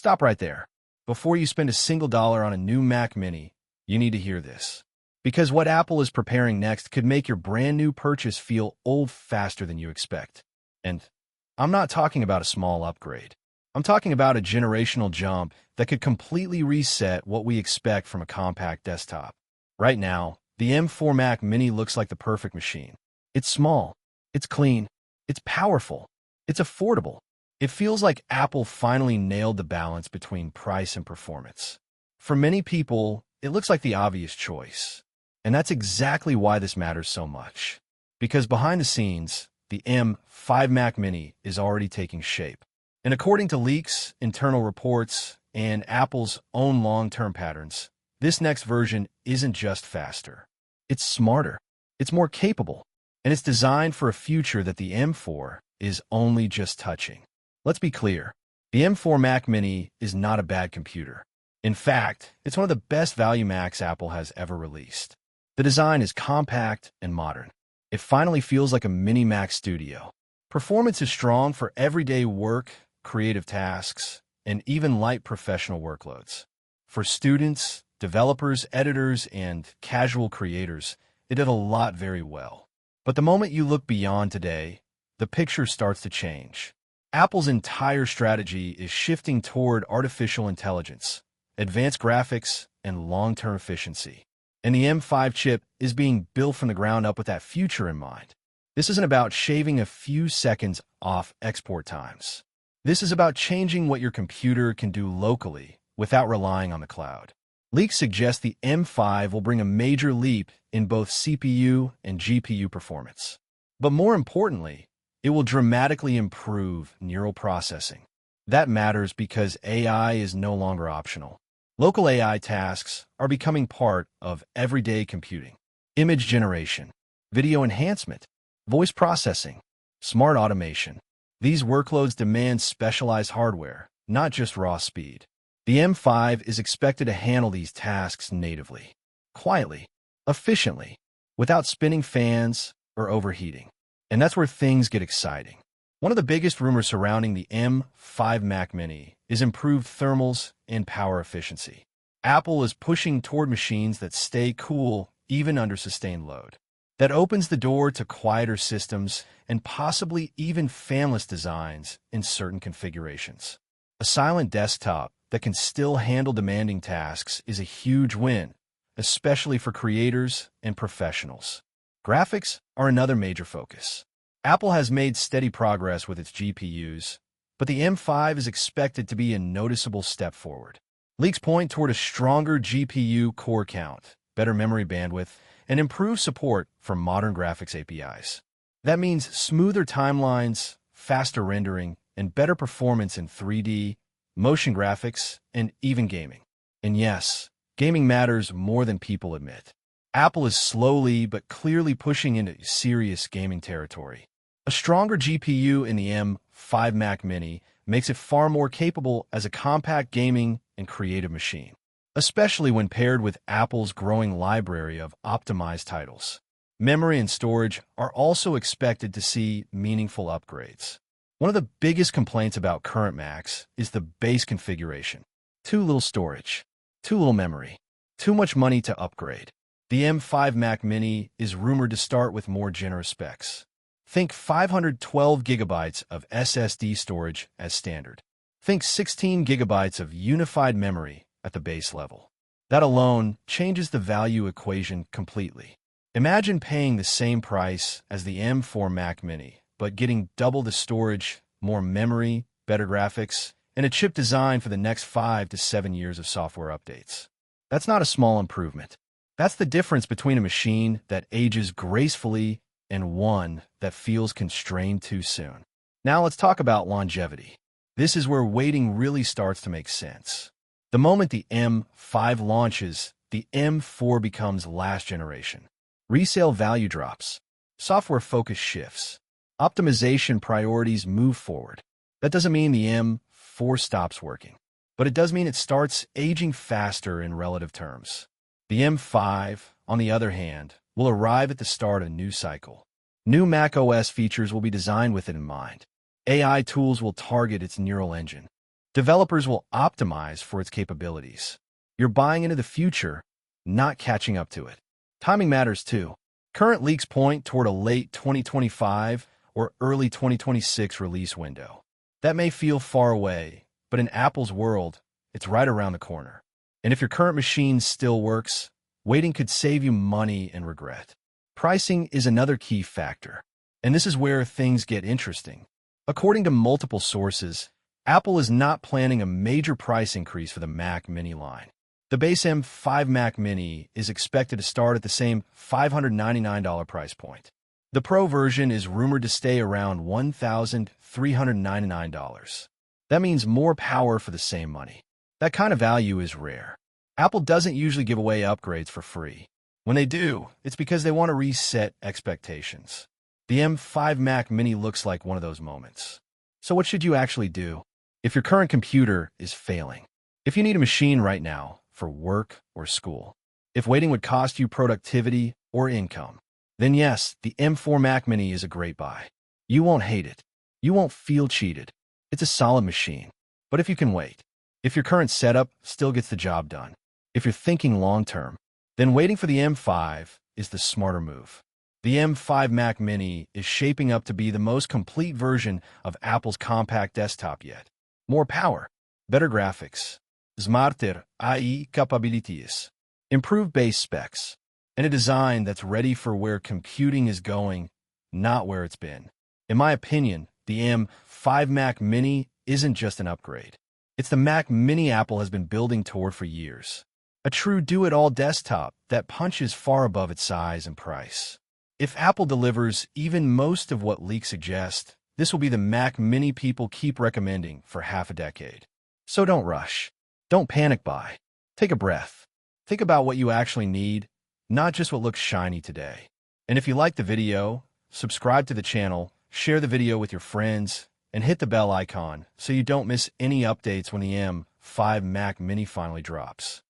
Stop right there. Before you spend a single dollar on a new Mac Mini, you need to hear this. Because what Apple is preparing next could make your brand new purchase feel old faster than you expect. And I'm not talking about a small upgrade. I'm talking about a generational jump that could completely reset what we expect from a compact desktop. Right now, the M4 Mac Mini looks like the perfect machine. It's small, it's clean, it's powerful, it's affordable. It feels like Apple finally nailed the balance between price and performance. For many people, it looks like the obvious choice. And that's exactly why this matters so much. Because behind the scenes, the M5 Mac Mini is already taking shape. And according to leaks, internal reports, and Apple's own long-term patterns, this next version isn't just faster. It's smarter, it's more capable, and it's designed for a future that the M4 is only just touching. Let's be clear, the M4 Mac Mini is not a bad computer. In fact, it's one of the best value Macs Apple has ever released. The design is compact and modern. It finally feels like a mini Mac Studio. Performance is strong for everyday work, creative tasks, and even light professional workloads. For students, developers, editors, and casual creators, it did a lot very well. But the moment you look beyond today, the picture starts to change. Apple's entire strategy is shifting toward artificial intelligence, advanced graphics, and long-term efficiency. And the M5 chip is being built from the ground up with that future in mind. This isn't about shaving a few seconds off export times. This is about changing what your computer can do locally without relying on the cloud. Leaks suggest the M5 will bring a major leap in both CPU and GPU performance. But more importantly, it will dramatically improve neural processing. That matters because AI is no longer optional. Local AI tasks are becoming part of everyday computing. Image generation, video enhancement, voice processing, smart automation. These workloads demand specialized hardware, not just raw speed. The M5 is expected to handle these tasks natively, quietly, efficiently, without spinning fans or overheating. And that's where things get exciting. One of the biggest rumors surrounding the M5 Mac Mini is improved thermals and power efficiency. Apple is pushing toward machines that stay cool even under sustained load. That opens the door to quieter systems and possibly even fanless designs in certain configurations. A silent desktop that can still handle demanding tasks is a huge win, especially for creators and professionals. Graphics are another major focus. Apple has made steady progress with its GPUs, but the M5 is expected to be a noticeable step forward. Leaks point toward a stronger GPU core count, better memory bandwidth, and improved support for modern graphics APIs. That means smoother timelines, faster rendering, and better performance in 3D, motion graphics, and even gaming. And yes, gaming matters more than people admit. Apple is slowly but clearly pushing into serious gaming territory. A stronger GPU in the M5 Mac Mini makes it far more capable as a compact gaming and creative machine, especially when paired with Apple's growing library of optimized titles. Memory and storage are also expected to see meaningful upgrades. One of the biggest complaints about current Macs is the base configuration. Too little storage, too little memory, too much money to upgrade. The M5 Mac Mini is rumored to start with more generous specs. Think 512 gigabytes of SSD storage as standard. Think 16 gigabytes of unified memory at the base level. That alone changes the value equation completely. Imagine paying the same price as the M4 Mac Mini, but getting double the storage, more memory, better graphics, and a chip designed for the next 5 to 7 years of software updates. That's not a small improvement. That's the difference between a machine that ages gracefully and one that feels constrained too soon. Now let's talk about longevity. This is where waiting really starts to make sense. The moment the M5 launches, the M4 becomes last generation. Resale value drops. Software focus shifts. Optimization priorities move forward. That doesn't mean the M4 stops working, but it does mean it starts aging faster in relative terms. The M5, on the other hand, will arrive at the start of a new cycle. New macOS features will be designed with it in mind. AI tools will target its neural engine. Developers will optimize for its capabilities. You're buying into the future, not catching up to it. Timing matters too. Current leaks point toward a late 2025 or early 2026 release window. That may feel far away, but in Apple's world, it's right around the corner. And if your current machine still works, waiting could save you money and regret. Pricing is another key factor, and this is where things get interesting. According to multiple sources, Apple is not planning a major price increase for the Mac Mini line. The base M5 Mac Mini is expected to start at the same $599 price point. The Pro version is rumored to stay around $1,399. That means more power for the same money. That kind of value is rare. Apple doesn't usually give away upgrades for free. When they do, it's because they want to reset expectations. The M5 Mac Mini looks like one of those moments. So what should you actually do? If your current computer is failing, if you need a machine right now for work or school, if waiting would cost you productivity or income, then yes, the M4 Mac Mini is a great buy. You won't hate it. You won't feel cheated. It's a solid machine. But if you can wait, if your current setup still gets the job done, if you're thinking long-term, then waiting for the M5 is the smarter move. The M5 Mac Mini is shaping up to be the most complete version of Apple's compact desktop yet. More power, better graphics, smarter AI capabilities, improved base specs, and a design that's ready for where computing is going, not where it's been. In my opinion, the M5 Mac Mini isn't just an upgrade. It's the Mac Mini Apple has been building toward for years. A true do-it-all desktop that punches far above its size and price. If Apple delivers even most of what leaks suggest, this will be the Mac Mini people keep recommending for half a decade. So don't rush. Don't panic buy. Take a breath. Think about what you actually need, not just what looks shiny today. And if you like the video, subscribe to the channel, share the video with your friends, and hit the bell icon so you don't miss any updates when the M5 Mac Mini finally drops.